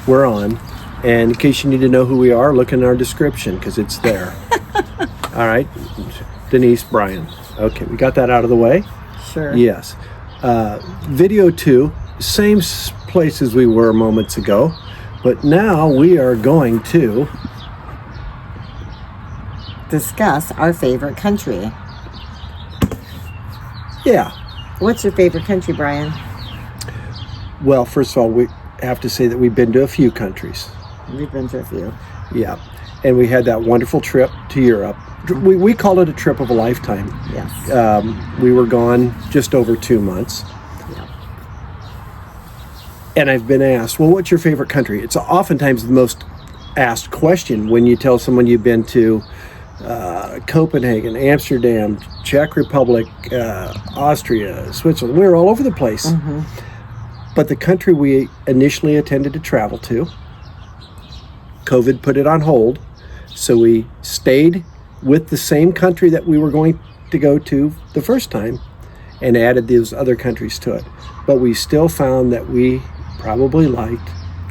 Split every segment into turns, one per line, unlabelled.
we're on. And in case you need to know who we are, look in our description because it's there. All right. Denise, Brian. Okay, we got that out of the way?
Sure.
Yes. Video 2, same place as we were moments ago, but now we are going to
discuss our favorite country.
Yeah.
What's your favorite country, Brian?
Well, first of all, we have to say that we've been to a few countries.
We've been to a few.
Yeah. And we had that wonderful trip to Europe. We call it a trip of a lifetime.
Yes.
We were gone just over 2 months.
Yeah.
And I've been asked, well, what's your favorite country? It's oftentimes the most asked question when you tell someone you've been to Copenhagen, Amsterdam, Czech Republic, Austria, Switzerland. We were all over the place.
Mm-hmm.
But the country we initially intended to travel to, COVID put it on hold, so we stayed with the same country that we were going to go to the first time and added those other countries to it. But we still found that we probably liked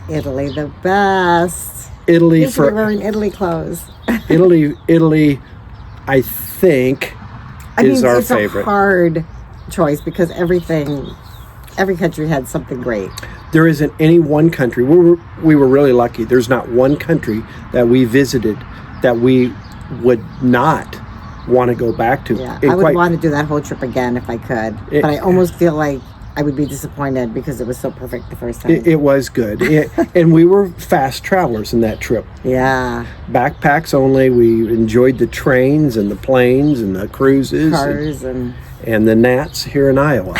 Italy the best.
Italy.
You should be wearing Italy clothes.
Italy, I think, is our favorite.
It's a hard choice because every country had something great.
There isn't any one country. We were really lucky. There's not one country that we visited that we would not want to go back to.
Yeah, I would want to do that whole trip again if I could. But I almost feel like I would be disappointed because it was so perfect the first time.
It was good. And we were fast travelers in that trip.
Yeah.
Backpacks only. We enjoyed the trains and the planes and the cruises.
Cars and
the gnats here in Iowa.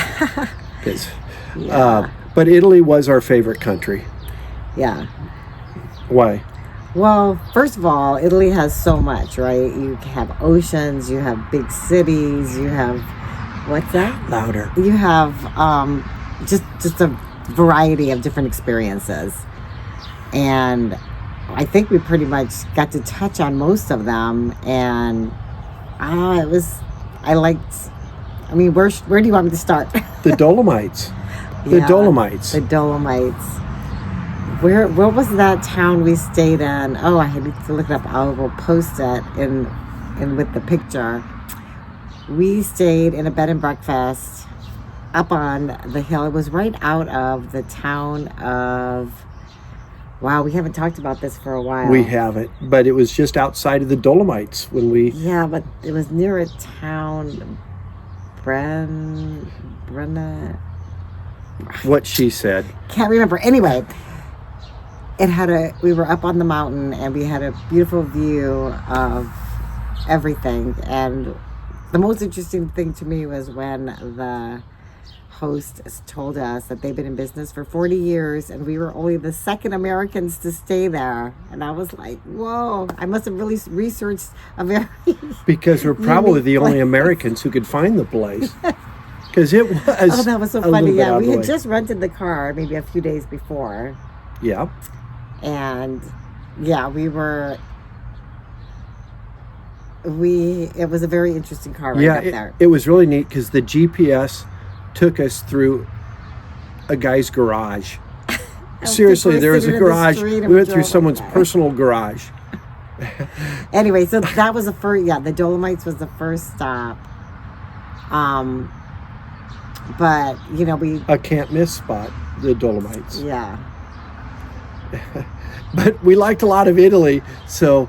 Yeah.
But Italy was our favorite country.
Yeah.
Why?
Well, first of all, Italy has so much, right? You have oceans, you have big cities, you have, what's that?
Louder.
You have just a variety of different experiences. And I think we pretty much got to touch on most of them. And where do you want me to start?
The Dolomites. The Dolomites.
The Dolomites. What was that town we stayed in? Oh, I need to look it up. I will post it in with the picture. We stayed in a bed and breakfast up on the hill. It was right out of the town of... Wow, we haven't talked about this for a while.
We haven't, but it was just outside of the Dolomites when we...
Yeah, but it was near a town... Brenna...
What she said.
Can't remember. Anyway, we were up on the mountain and we had a beautiful view of everything. And the most interesting thing to me was when the host told us that they've been in business for 40 years and we were only the second Americans to stay there. And I was like, whoa, I must have really researched a very...
Because we're probably the only Americans who could find the place. Because it was...
Oh, that was so funny. Yeah, we had just rented the car maybe a few days before.
Yeah.
And yeah, it was a very interesting car right up there.
It was really neat because the GPS took us through a guy's garage. Seriously, there was a garage. We went through someone's personal garage.
Anyway, so that was the Dolomites was the first stop. But,
a can't miss spot, the Dolomites.
Yeah.
But we liked a lot of Italy, so...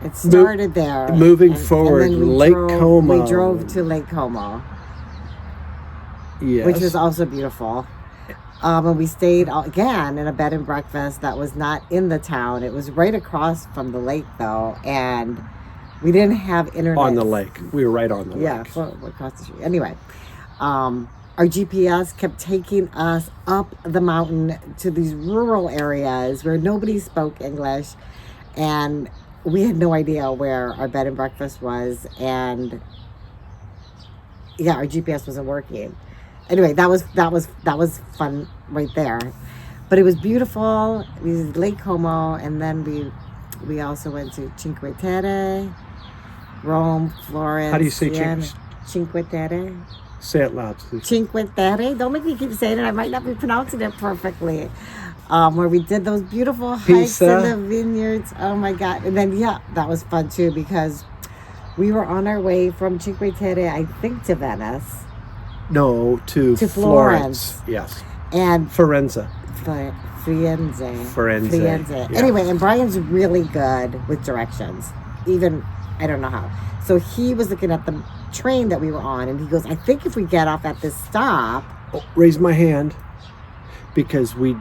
It started there.
Moving forward, Lake Como.
We drove to Lake Como.
Yes.
Which was also beautiful. And we stayed, again, in a bed and breakfast that was not in the town. It was right across from the lake, though, and we didn't have internet.
On the lake. We were right on the lake.
Yeah, across the street. Anyway, our GPS kept taking us up the mountain to these rural areas where nobody spoke English, and we had no idea where our bed and breakfast was, and yeah, our GPS wasn't working. Anyway, that was fun right there, but it was beautiful. We was Lake Como, and then we also went to Cinque Terre, Rome, Florence.
How do you say
Cinque Terre?
Say it loud, please.
Cinque Terre. Don't make me keep saying it. I might not be pronouncing it perfectly. Where we did those beautiful hikes in the vineyards. Oh my God. And then, yeah, that was fun too because we were on our way from Cinque Terre, I think, to Venice.
No, to Florence. Yes.
And
Firenze.
Firenze.
Yeah.
Anyway, and Brian's really good with directions. Even, I don't know how. So he was looking at the train that we were on, and he goes, I think if we get off at this stop.
Oh, raise my hand. Because we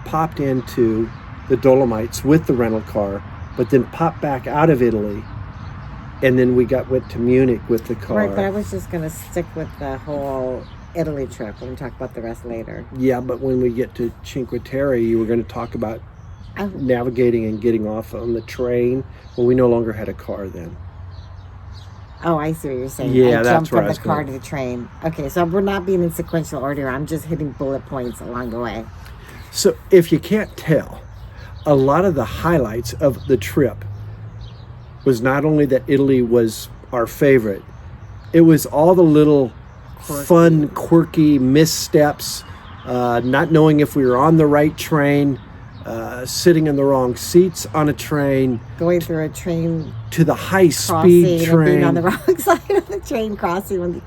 popped into the Dolomites with the rental car, but then popped back out of Italy. And then we went to Munich with the car.
Right, but I was just going to stick with the whole Italy trip. We're going to talk about the rest later.
Yeah, but when we get to Cinque Terre, you were going to talk about navigating and getting off on the train. Well, we no longer had a car then.
Oh, I see what you're saying.
Yeah, that's
jumped
where
from
I
the
was
car
going.
to the train. Okay, so we're not being in sequential order. I'm just hitting bullet points along the way.
So if you can't tell, a lot of the highlights of the trip was not only that Italy was our favorite, it was all the little fun, quirky missteps, not knowing if we were on the right train, sitting in the wrong seats on a train,
Going through a train
to the high
crossing
speed
and
train.
being on the wrong side of the train crossing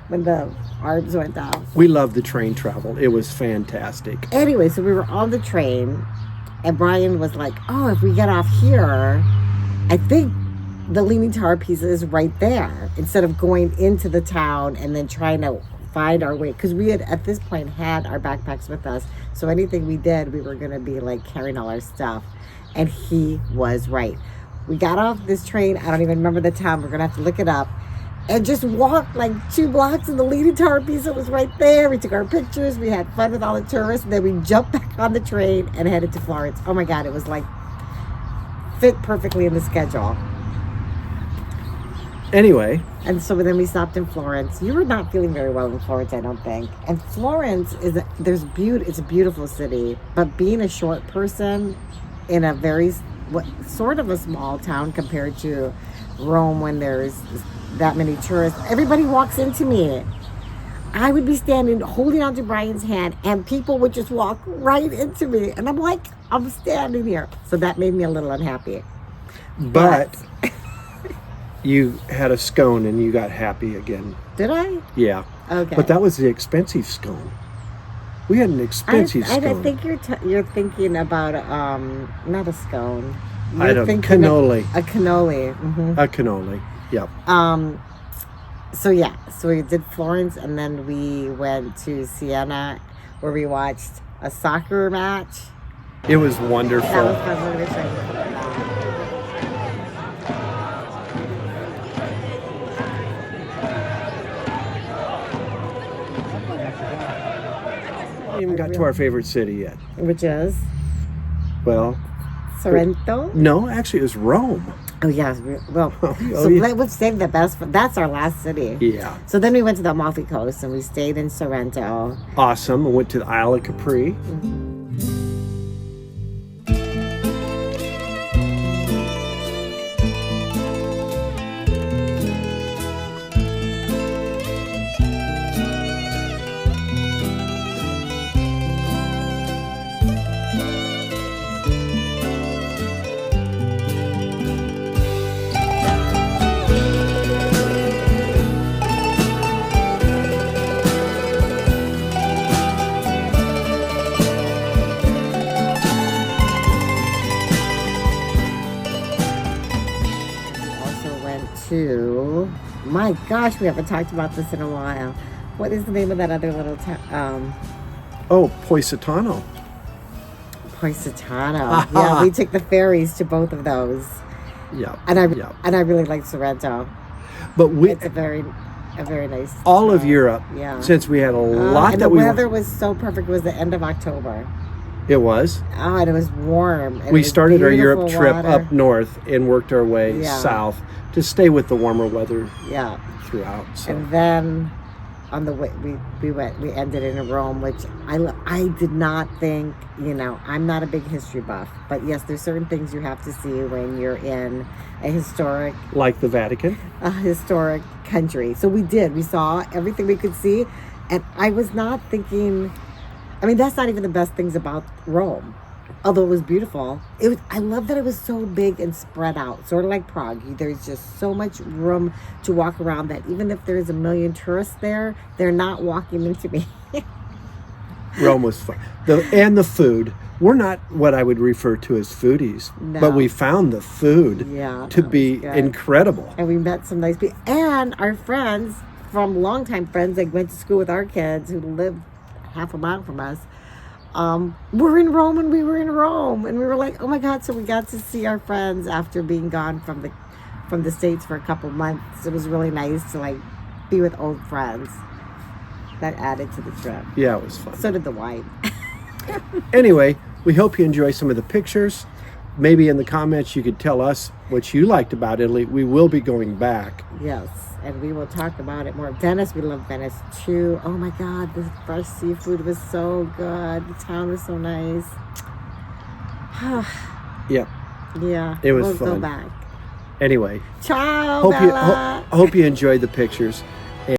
when the arms went down.
We loved the train travel. It was fantastic.
Anyway, so we were on the train, and Brian was like, oh, if we get off here, I think the Leaning Tower Pisa is right there, instead of going into the town and then trying to find our way. Because we had, at this point, had our backpacks with us. So anything we did, we were going to be like carrying all our stuff. And he was right. We got off this train. I don't even remember the town. We're going to have to look it up. And just walked like 2 blocks, and the Leaning Tower Pisa was right there. We took our pictures. We had fun with all the tourists. And then we jumped back on the train and headed to Florence. Oh my God, it was like fit perfectly in the schedule.
Anyway.
And so then we stopped in Florence. You were not feeling very well in Florence, I don't think. And Florence it's a beautiful city, but being a short person in a very sort of a small town compared to Rome, when there's that many tourists, everybody walks into me. I would be standing holding onto Brian's hand, and people would just walk right into me, and I'm like, I'm standing here. So that made me a little unhappy.
But you had a scone and you got happy again.
Did I?
Yeah.
Okay.
But that was the expensive scone. We had an expensive scone.
I think you're thinking about not a scone.
I don't know. Cannoli.
A cannoli. Mm-hmm.
A cannoli. Yep.
So yeah, so we did Florence, and then we went to Siena, where we watched a soccer match.
It was wonderful.
That was fun. We're gonna show you.
We haven't got to our favorite city yet.
Which is?
Well,
Sorrento?
No, actually it was Rome.
Oh, yes. Well, let's save the best. That's our last city.
Yeah.
So then we went to the Amalfi Coast, and we stayed in Sorrento.
Awesome. I went to the Isle of Capri.
My gosh, we haven't talked about this in a while. What is the name of that other little town?
Positano.
Positano. Yeah, we took the ferries to both of those.
Yeah.
And I really liked Sorrento.
But
it's a very nice.
All of Europe.
Yeah.
Since we had a lot
and
that
the weather was so perfect. It was the end of October.
It was.
Oh, and it was warm. And
we started our Europe
water.
trip up north and worked our way south to stay with the warmer weather throughout. So.
And then on the way we ended in Rome, which I did not think, I'm not a big history buff, but yes, there's certain things you have to see when you're in a historic
Like the Vatican.
Country. So we saw everything we could see, and I was not thinking, that's not even the best things about Rome. Although it was beautiful, I love that it was so big and spread out, sort of like Prague. There's just so much room to walk around that even if there's a million tourists there, they're not walking into me.
Rome was fun. And the food. We're not what I would refer to as foodies,
No.
but we found the food to be
good.
incredible.
And we met some nice people. And our friends, from longtime friends that went to school with our kids who lived half a mile from us, we're in Rome and we were in Rome. And we were like, oh my God. So we got to see our friends after being gone from the States for a couple months. It was really nice to be with old friends. That added to the trip.
Yeah, it was fun.
So did the wine.
Anyway, we hope you enjoy some of the pictures. Maybe in the comments you could tell us what you liked about Italy. We will be going back.
Yes, and we will talk about it more. Venice, we love Venice too. Oh my God, the fresh seafood was so good. The town was so nice.
Yep.
Yeah,
It was
we'll
fun.
go back.
Anyway,
Ciao, Bella.
hope you enjoyed the pictures.